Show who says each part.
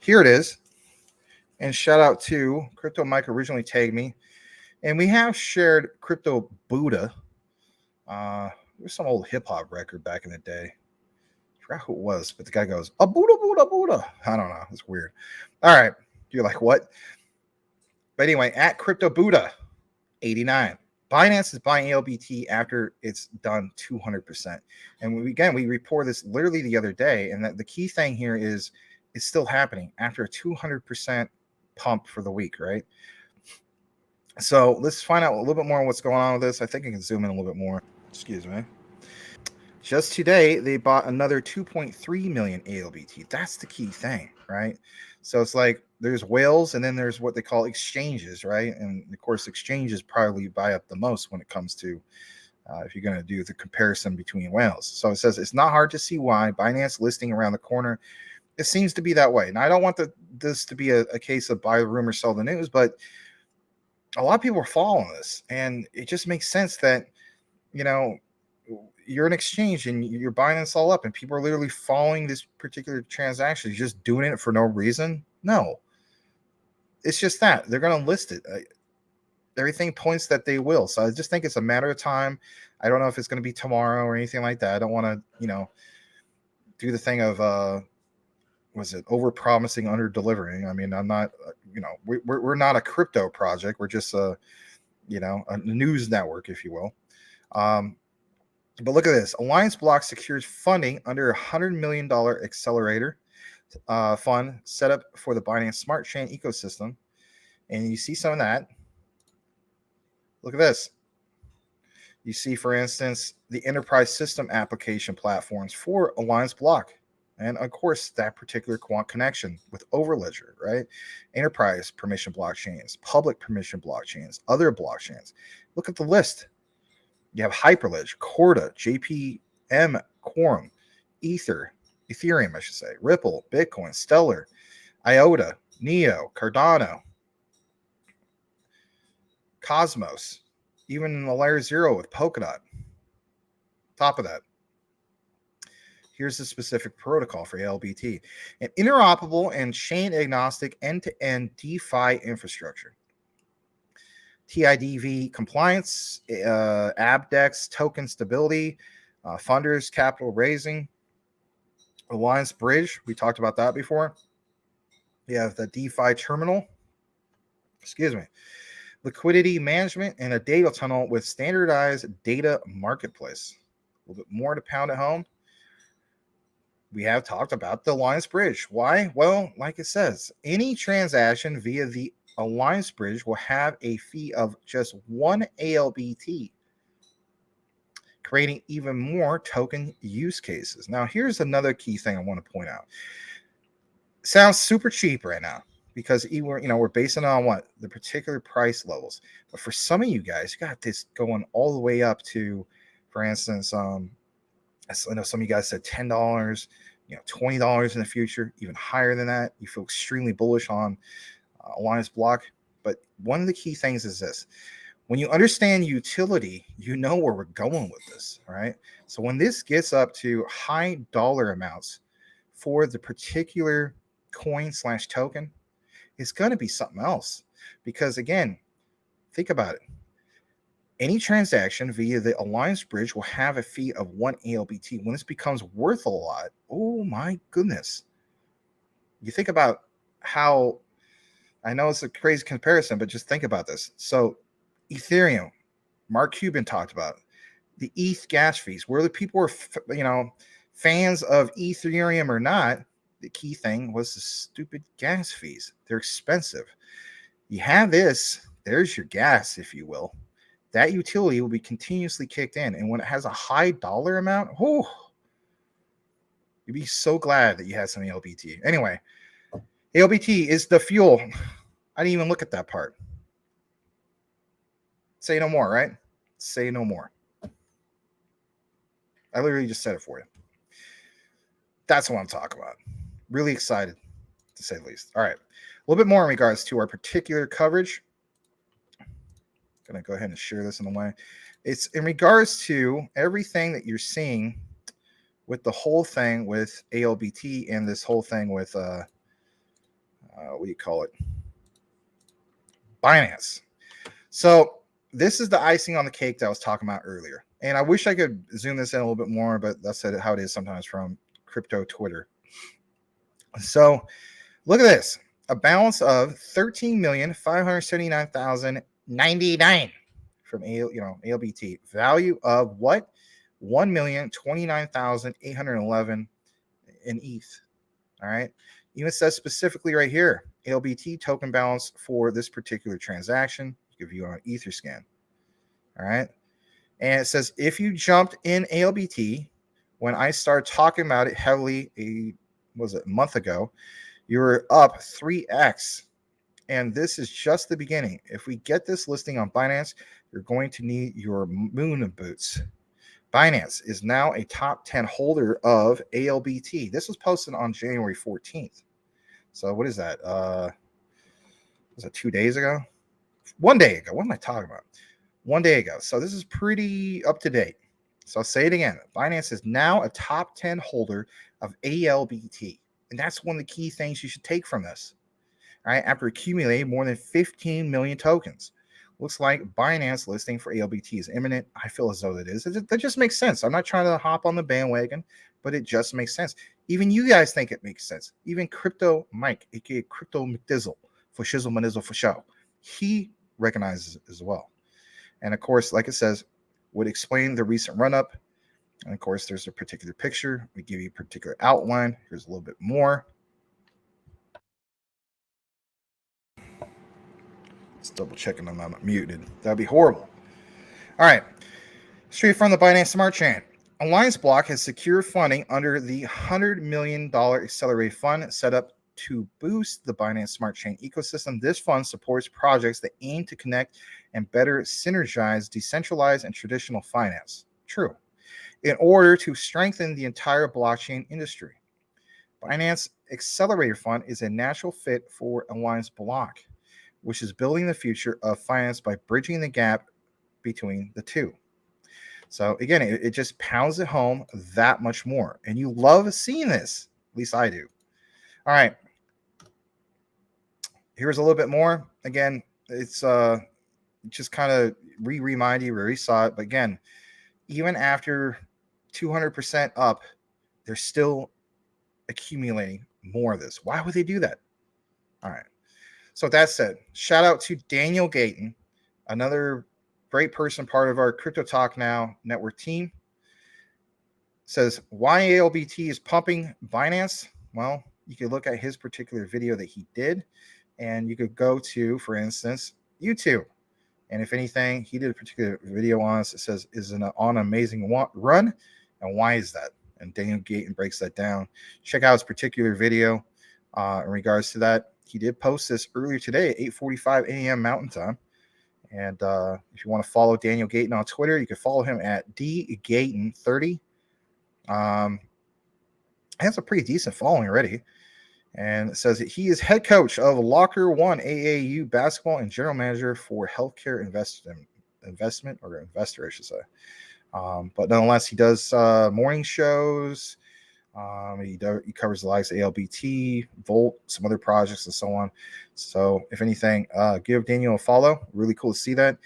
Speaker 1: here it is. And shout out to Crypto Mike originally tagged me. And we have shared Crypto Buddha. There's some old hip hop record back in the day. I forgot who it was, but the guy goes, a Buddha, Buddha, Buddha. I don't know. It's weird. All right. You're like, what? But anyway, at Crypto Buddha 89. Binance is buying ALBT after it's done 200%. And we report this literally the other day. And that the key thing here is it's still happening after a 200% pump for the week, right? So let's find out a little bit more on what's going on with this. I think I can zoom in a little bit more. Excuse me. Just today, they bought another 2.3 million ALBT. That's the key thing, right? So it's like there's whales and then there's what they call exchanges, right? And of course, exchanges probably buy up the most when it comes to if you're going to do the comparison between whales. So it says it's not hard to see why Binance listing around the corner. It seems to be that way. Now, I don't want this to be a case of buy the rumor, sell the news, but a lot of people are following this, and it just makes sense that, you know, you're an exchange and you're buying this all up, and people are literally following this particular transaction. You're just doing it for no reason. No, it's just that they're going to list it. Everything points that they will. So I just think it's a matter of time. I don't know if it's going to be tomorrow or anything like that. I don't want to, do the thing of, was it over promising, under delivering? I mean, I'm not, we're not a crypto project. We're just a news network, if you will. But look at this. Allianceblock secures funding under $100 million accelerator fund set up for the Binance Smart Chain ecosystem. And you see some of that. Look at this. You see, for instance, the enterprise system application platforms for Allianceblock. And of course, that particular quant connection with Overledger, right? Enterprise permission blockchains, public permission blockchains, other blockchains. Look at the list. You have Hyperledger, Corda, JPM, Quorum, Ethereum, I should say, Ripple, Bitcoin, Stellar, IOTA, Neo, Cardano, Cosmos, even in the layer 0 with Polkadot. Top of that. Here's the specific protocol for ALBT. An interoperable and chain agnostic end-to-end DeFi infrastructure. TIDV compliance, ABDEX token stability, funders capital raising, Alliance Bridge. We talked about that before. You have the DeFi terminal. Liquidity management and a data tunnel with standardized data marketplace. A little bit more to pound at home. We have talked about the Alliance Bridge. Why? Well, like it says, any transaction via the Alliance Bridge will have a fee of just 1 ALBT, creating even more token use cases. Now, here's another key thing I want to point out. Sounds super cheap right now because we're basing it on what? The particular price levels. But for some of you guys, you got this going all the way up to, for instance, I know some of you guys said $10, $20 in the future, even higher than that. You feel extremely bullish on Allianceblock. But one of the key things is this. When you understand utility, you know where we're going with this, right? So when this gets up to high dollar amounts for the particular coin/token, it's going to be something else. Because again, think about it. Any transaction via the Alliance Bridge will have a fee of 1 ALBT. When this becomes worth a lot, oh my goodness. You think about how, I know it's a crazy comparison, but just think about this. So Ethereum, Mark Cuban talked about the ETH gas fees. Whether people were, fans of Ethereum or not, the key thing was the stupid gas fees. They're expensive. You have this, there's your gas, if you will. That utility will be continuously kicked in. And when it has a high dollar amount, you'd be so glad that you had some ALBT. Anyway, ALBT is the fuel. I didn't even look at that part. Say no more, right? Say no more. I literally just said it for you. That's what I'm talking about. Really excited, to say the least. All right. A little bit more in regards to our particular coverage. Going to go ahead and share this in the way. It's in regards to everything that you're seeing with the whole thing with ALBT and this whole thing with what do you call it? Binance. So this is the icing on the cake that I was talking about earlier. And I wish I could zoom this in a little bit more, but that's how it is sometimes from crypto Twitter. So look at this. A balance of 13,579,099 from ALBT. Value of what? 1,029,811 in ETH. All right. Even says specifically right here, ALBT token balance for this particular transaction. You can view on Etherscan. All right. And it says if you jumped in ALBT when I started talking about it heavily a month ago, you were up 3x. And this is just the beginning. If we get this listing on Binance, you're going to need your moon boots. Binance is now a top 10 holder of ALBT. This was posted on January 14th. So what is that? Was it 2 days ago? 1 day ago. What am I talking about? 1 day ago. So this is pretty up to date. So I'll say it again. Binance is now a top 10 holder of ALBT. And that's one of the key things you should take from this. All right, after accumulating more than 15 million tokens. Looks like Binance listing for ALBT is imminent. I feel as though it is. That just makes sense. I'm not trying to hop on the bandwagon, but it just makes sense. Even you guys think it makes sense. Even Crypto Mike, aka Crypto McDizzle, for Shizzle Manizzle for show, he recognizes it as well. And of course, like it says, would explain the recent run-up. And of course, there's a particular picture. We give you a particular outline. Here's a little bit more. Just double checking I'm not muted. That'd be horrible. All right. Straight from the Binance Smart Chain. Allianceblock has secured funding under the $100 million accelerated fund set up to boost the Binance Smart Chain ecosystem. This fund supports projects that aim to connect and better synergize decentralized and traditional finance. True. In order to strengthen the entire blockchain industry. Binance Accelerator Fund is a natural fit for Allianceblock, which is building the future of finance by bridging the gap between the two. So again, it just pounds it home that much more. And you love seeing this. At least I do. All right. Here's a little bit more. Again, it's just kind of remind you, we already saw it. But again, even after 200% up, they're still accumulating more of this. Why would they do that? All right. So with that said, shout out to Daniel Gayton, another great person, part of our Crypto Talk Now network team. Says why ALBT is pumping Binance. Well, you could look at his particular video that he did, and you could go to, for instance, YouTube. And if anything, he did a particular video on us that says is on an amazing run, and why is that? And Daniel Gayton breaks that down. Check out his particular video in regards to that. He did post this earlier today at 8:45 a.m. Mountain Time. And if you want to follow Daniel Gayton on Twitter, you can follow him at dgayton30. Has a pretty decent following already. And it says that he is head coach of Locker One AAU basketball and general manager for healthcare investment or investor, I should say. But nonetheless, he does morning shows. He covers the likes of ALBT, Volt, some other projects, and so on. So, if anything, give Daniel a follow. Really cool to see that.